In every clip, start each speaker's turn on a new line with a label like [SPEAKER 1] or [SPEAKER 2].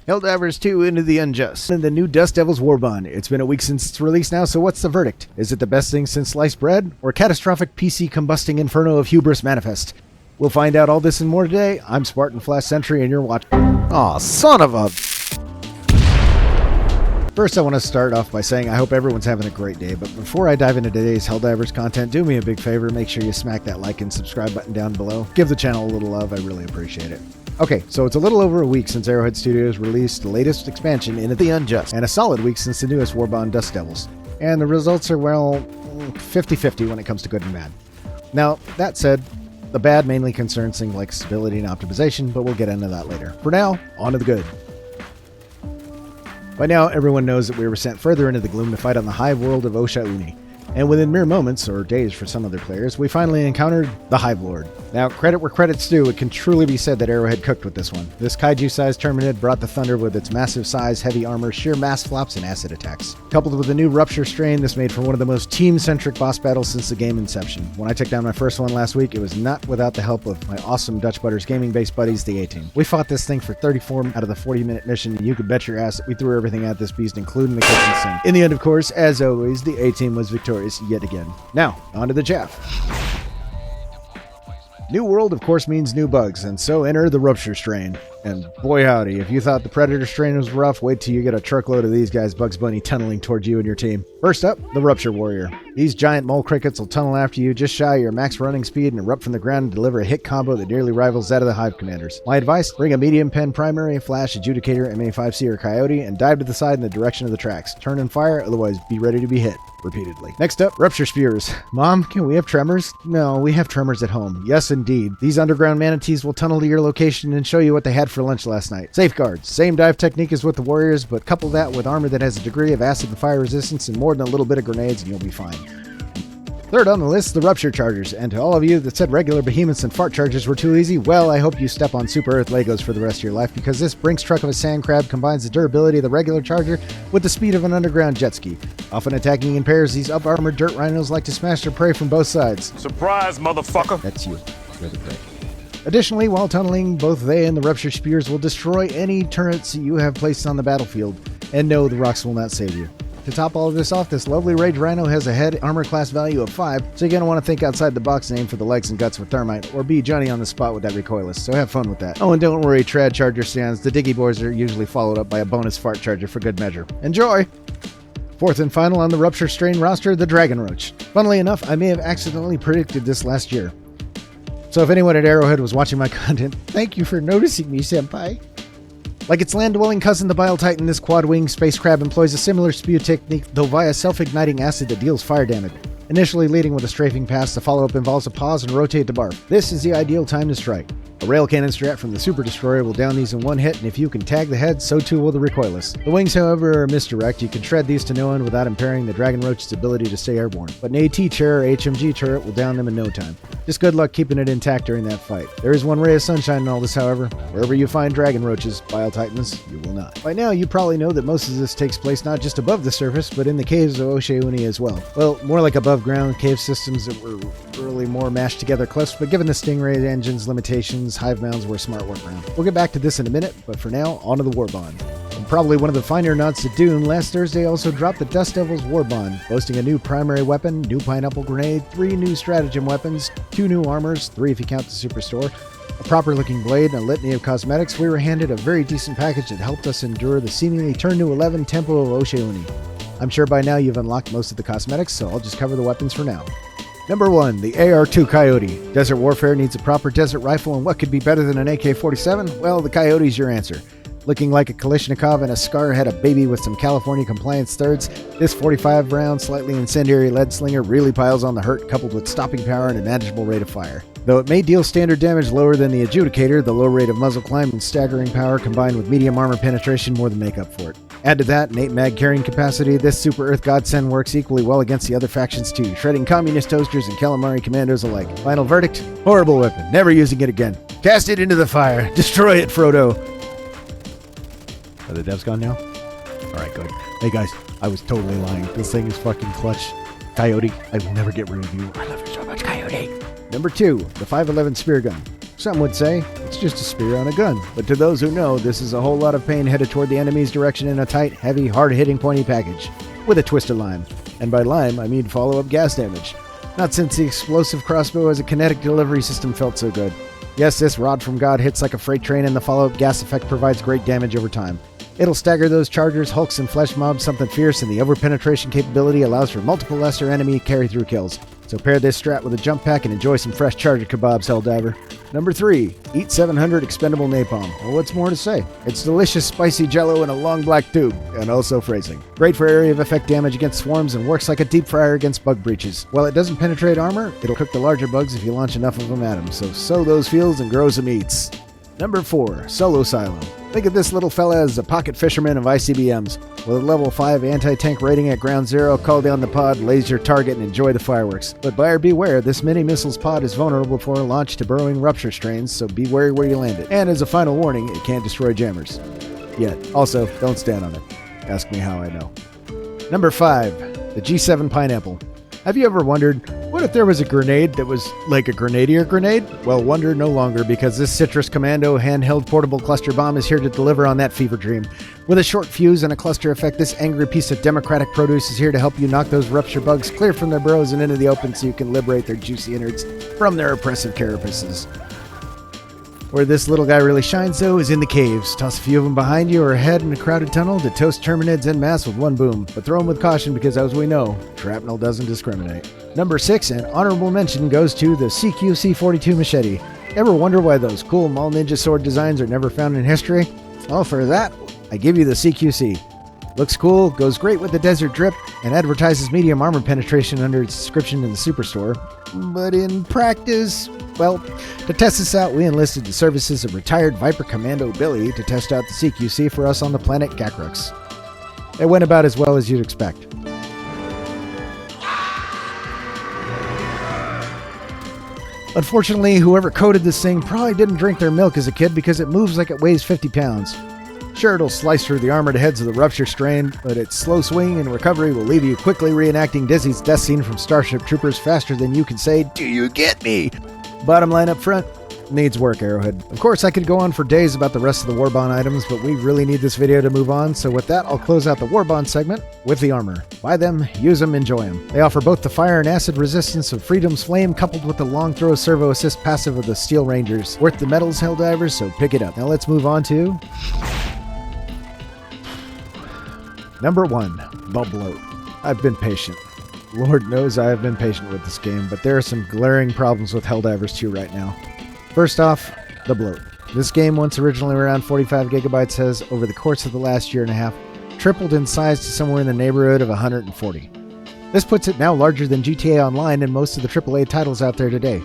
[SPEAKER 1] Helldivers 2 Into the Unjust, and the new Dust Devils Warbond. It's been a week since its release now, so what's the verdict? Is it the best thing since sliced bread, or catastrophic PC combusting inferno of hubris manifest? We'll find out all this and more today. I'm Spartan Flash Sentry, and you're watching... Aw, son of a... First, I want to start off by saying I hope everyone's having a great day, but before I dive into today's Helldivers content, do me a big favor, make sure you smack that like and subscribe button down below. Give the channel a little love, I really appreciate it. Okay, so it's a little over a week since Arrowhead Studios released the latest expansion, Into the Unjust, and a solid week since the newest Warbond Dust Devils. And the results are, well, 50-50 when it comes to good and bad. Now, that said, the bad mainly concerns things like stability and optimization, but we'll get into that later. For now, on to the good. By now, everyone knows that we were sent further into the gloom to fight on the Hive world of Osha Uni. And within mere moments, or days for some other players, we finally encountered the Hive Lord. Now, credit where credit's due, it can truly be said that Arrowhead cooked with this one. This kaiju-sized terminid brought the thunder with its massive size, heavy armor, sheer mass flops, and acid attacks. Coupled with the new Rupture strain, this made for one of the most team-centric boss battles since the game inception. When I took down my first one last week, it was not without the help of my awesome Dutch Butters gaming-based buddies, the A-Team. We fought this thing for 34 out of the 40-minute mission, and you could bet your ass that we threw everything at this beast, including the kitchen sink. In the end, of course, as always, the A-Team was victorious yet again. Now, on to the chaff. New world, of course, means new bugs, and so enter the Rupture strain. And boy howdy, if you thought the Predator strain was rough, wait till you get a truckload of these guys Bugs Bunny tunneling towards you and your team. First up, the Rupture Warrior. These giant mole crickets will tunnel after you just shy of your max running speed and erupt from the ground to deliver a hit combo that nearly rivals that of the Hive commanders. My advice, bring a medium pen primary, flash, adjudicator, MA5C or coyote, and dive to the side in the direction of the tracks. Turn and fire, otherwise be ready to be hit. Repeatedly. Next up, Rupture Spears. Mom, can we have tremors? No, we have tremors at home. Yes, indeed. These underground manatees will tunnel to your location and show you what they had for lunch last night. Safeguards. Same dive technique as with the Warriors, but couple that with armor that has a degree of acid and fire resistance and more than a little bit of grenades and you'll be fine. Third on the list, the Rupture Chargers. And to all of you that said regular behemoths and fart chargers were too easy, well, I hope you step on Super Earth Legos for the rest of your life, because this Brinks truck of a sand crab combines the durability of the regular charger with the speed of an underground jet ski. Often attacking in pairs, these up-armored dirt rhinos like to smash their prey from both sides.
[SPEAKER 2] Surprise, motherfucker!
[SPEAKER 1] That's you. You're the prey. Additionally, while tunneling, both they and the Rupture Spears will destroy any turrets you have placed on the battlefield. And no, the rocks will not save you. To top all of this off, this lovely Rage Rhino has a head armor class value of 5, so you're going to want to think outside the box and aim for the legs and guts with thermite, or be Johnny on the spot with that recoilless, so have fun with that. Oh, and don't worry, trad charger stands, the Diggy Boys are usually followed up by a bonus fart charger for good measure. Enjoy! Fourth and final on the Rupture strain roster, the Dragon Roach. Funnily enough, I may have accidentally predicted this last year. So if anyone at Arrowhead was watching my content, thank you for noticing me, senpai. Like its land-dwelling cousin, the Bile Titan, this quad-winged space crab employs a similar spew technique, though via self-igniting acid that deals fire damage. Initially leading with a strafing pass, the follow-up involves a pause and rotate to barf. This is the ideal time to strike. A rail cannon strat from the Super Destroyer will down these in one hit, and if you can tag the head, so too will the recoilless. The wings, however, are misdirect. You can shred these to no end without impairing the Dragon Roach's ability to stay airborne. But an AT chair or HMG turret will down them in no time. Just good luck keeping it intact during that fight. There is one ray of sunshine in all this, however. Wherever you find Dragon Roaches, Bile Titans, you will not. By now, you probably know that most of this takes place not just above the surface, but in the caves of Osha Uni as well. Well, more like above-ground cave systems that were really more mashed together cliffs, but given the Stingray engine's limitations, Hive mounds were a smart workaround. We'll get back to this in a minute, but for now, on to the Warbond. And probably one of the finer nods to Dune, last Thursday also dropped the Dust Devils Warbond, boasting a new primary weapon, new pineapple grenade, 3 new stratagem weapons, 2 new armors, 3 if you count the Superstore, a proper-looking blade, and a litany of cosmetics. We were handed a very decent package that helped us endure the seemingly turn-to-11 tempo of Osha Uni. I'm sure by now you've unlocked most of the cosmetics, so I'll just cover the weapons for now. Number 1, the AR-2 Coyote. Desert warfare needs a proper desert rifle, and what could be better than an AK-47? Well, the Coyote's your answer. Looking like a Kalashnikov and a Scar had a baby with some California compliance thirds, this 45-round, slightly incendiary lead slinger really piles on the hurt, coupled with stopping power and a manageable rate of fire. Though it may deal standard damage lower than the Adjudicator, the low rate of muzzle climb and staggering power combined with medium armor penetration more than make up for it. Add to that an 8 mag carrying capacity, this Super Earth Godsend works equally well against the other factions too, shredding communist toasters and calamari commandos alike. Final verdict? Horrible weapon, never using it again. Cast it into the fire, destroy it, Frodo. Are the devs gone now? Alright, good. Hey guys, I was totally lying. This thing is fucking clutch. Coyote, I will never get rid of you. I love you so much, Coyote. Number 2, the 511 Spear Gun. Some would say it's just a spear on a gun, but to those who know, this is a whole lot of pain headed toward the enemy's direction in a tight, heavy, hard-hitting, pointy package, with a twist of lime. And by lime, I mean follow-up gas damage. Not since the explosive crossbow as a kinetic delivery system felt so good. Yes, this rod from God hits like a freight train, and the follow-up gas effect provides great damage over time. It'll stagger those chargers, hulks, and flesh mobs something fierce, and the over-penetration capability allows for multiple lesser enemy carry-through kills. So pair this strat with a jump pack and enjoy some fresh charger kebabs, Helldiver. Number 3. Eat 700 expendable napalm. Well, what's more to say? It's delicious spicy jello in a long black tube, and also phrasing. Great for area of effect damage against swarms and works like a deep fryer against bug breaches. While it doesn't penetrate armor, it'll cook the larger bugs if you launch enough of them at them, so sow those fields and grow some eats. Number 4. Solo Silo. Think of this little fella as a pocket fisherman of ICBMs. With a level 5 anti-tank rating at ground zero, call down the pod, laze your target, and enjoy the fireworks. But buyer beware, this mini-missiles pod is vulnerable before launch to burrowing Rupture strains, so be wary where you land it. And as a final warning, it can't destroy jammers. Yet. Also, don't stand on it. Ask me how I know. Number 5. The G7 Pineapple. Have you ever wondered, what if there was a grenade that was like a grenadier grenade? Well, wonder no longer, because this Citrus Commando handheld portable cluster bomb is here to deliver on that fever dream. With a short fuse and a cluster effect, this angry piece of democratic produce is here to help you knock those Rupture bugs clear from their burrows and into the open so you can liberate their juicy innards from their oppressive carapaces. Where this little guy really shines, though, is in the caves. Toss a few of them behind you or ahead in a crowded tunnel to toast terminids en masse with one boom. But throw them with caution because, as we know, shrapnel doesn't discriminate. Number 6, an honorable mention goes to the CQC-42 machete. Ever wonder why those cool Mall Ninja sword designs are never found in history? Well, for that, I give you the CQC. Looks cool, goes great with the Desert Drip, and advertises medium armor penetration under its description in the Superstore. But in practice, well, to test this out, we enlisted the services of retired Viper Commando Billy to test out the CQC for us on the planet Gakrux. It went about as well as you'd expect. Unfortunately, whoever coded this thing probably didn't drink their milk as a kid because it moves like it weighs 50 pounds. Sure, it'll slice through the armored heads of the Rupture strain, but its slow swing and recovery will leave you quickly reenacting Dizzy's death scene from Starship Troopers faster than you can say, "Do you get me?" Bottom line up front, needs work, Arrowhead. Of course, I could go on for days about the rest of the Warbond items, but we really need this video to move on, so with that, I'll close out the Warbond segment with the armor. Buy them, use them, enjoy them. They offer both the fire and acid resistance of Freedom's Flame coupled with the long throw servo assist passive of the Steel Rangers. Worth the medals, Helldivers, so pick it up. Now let's move on to Number 1, the bloat. I've been patient. Lord knows I have been patient with this game, but there are some glaring problems with Helldivers 2 right now. First off, the bloat. This game, once originally around 45 gigabytes, has, over the course of the last year and a half, tripled in size to somewhere in the neighborhood of 140. This puts it now larger than GTA Online and most of the AAA titles out there today.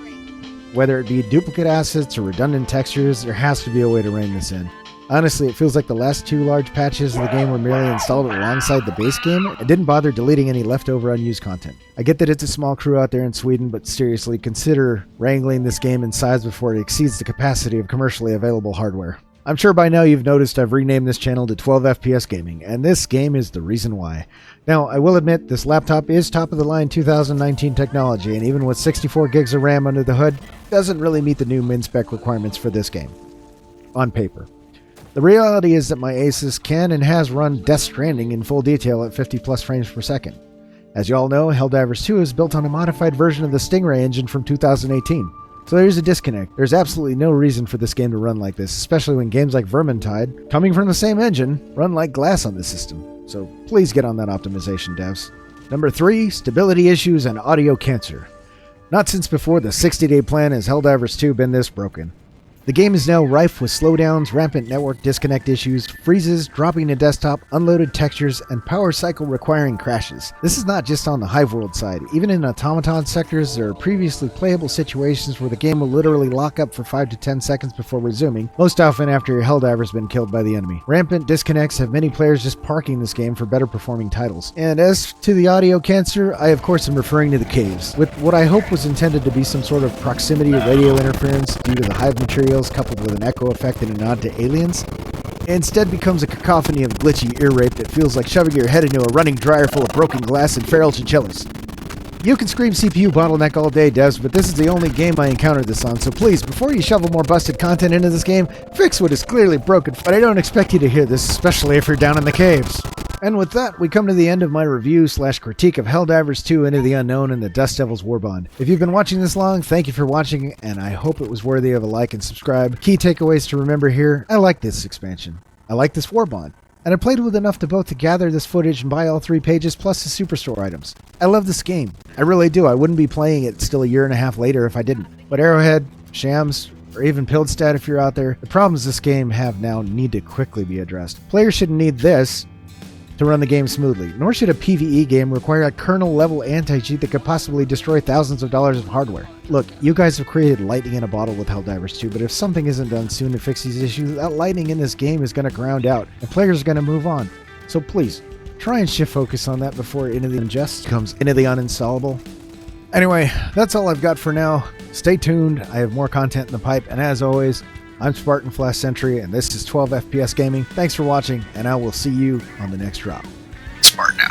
[SPEAKER 1] Whether it be duplicate assets or redundant textures, there has to be a way to rein this in. Honestly, it feels like the last 2 large patches of the game were merely installed alongside the base game and didn't bother deleting any leftover unused content. I get that it's a small crew out there in Sweden, but seriously, consider wrangling this game in size before it exceeds the capacity of commercially available hardware. I'm sure by now you've noticed I've renamed this channel to 12 FPS Gaming, and this game is the reason why. Now, I will admit, this laptop is top-of-the-line 2019 technology, and even with 64 gigs of RAM under the hood, doesn't really meet the new min-spec requirements for this game. On paper. The reality is that my Asus can and has run Death Stranding in full detail at 50 plus frames per second. As you all know, Helldivers 2 is built on a modified version of the Stingray engine from 2018. So there's a disconnect. There's absolutely no reason for this game to run like this, especially when games like Vermintide, coming from the same engine, run like glass on the system. So please get on that optimization, devs. Number 3, stability issues and audio cancer. Not since before the 60-day plan has Helldivers 2 been this broken. The game is now rife with slowdowns, rampant network disconnect issues, freezes, dropping to desktop, unloaded textures, and power cycle requiring crashes. This is not just on the Hive World side. Even in automaton sectors, there are previously playable situations where the game will literally lock up for 5 to 10 seconds before resuming, most often after your Helldiver's been killed by the enemy. Rampant disconnects have many players just parking this game for better performing titles. And as to the audio cancer, I of course am referring to the caves, with what I hope was intended to be some sort of proximity radio interference due to the Hive material coupled with an echo effect and a nod to aliens, instead becomes a cacophony of glitchy ear rape that feels like shoving your head into a running dryer full of broken glass and feral chinchillas. You can scream CPU bottleneck all day, devs, but this is the only game I encountered this on, so please, before you shovel more busted content into this game, fix what is clearly broken, but I don't expect you to hear this, especially if you're down in the caves. And with that, we come to the end of my review/critique of Helldivers 2 Into the Unknown and the Dust Devils Warbond. If you've been watching this long, thank you for watching, and I hope it was worthy of a like and subscribe. Key takeaways to remember here: I like this expansion. I like this Warbond. And I played with enough to both to gather this footage and buy all 3 pages plus the Superstore items. I love this game. I really do. I wouldn't be playing it still a year and a half later if I didn't. But Arrowhead, Shams, or even Pildstad if you're out there, the problems this game have now need to quickly be addressed. Players shouldn't need this to run the game smoothly, nor should a PvE game require a kernel-level anti-cheat that could possibly destroy thousands of dollars of hardware. Look, you guys have created lightning in a bottle with Helldivers 2, but if something isn't done soon to fix these issues, that lightning in this game is going to ground out, and players are going to move on. So please, try and shift focus on that before Into the Unjust comes Into the Uninstallable. Anyway, that's all I've got for now. Stay tuned, I have more content in the pipe, and as always, I'm Spartan Flash Sentry, and this is 12 FPS Gaming. Thanks for watching, and I will see you on the next drop. Spartan out.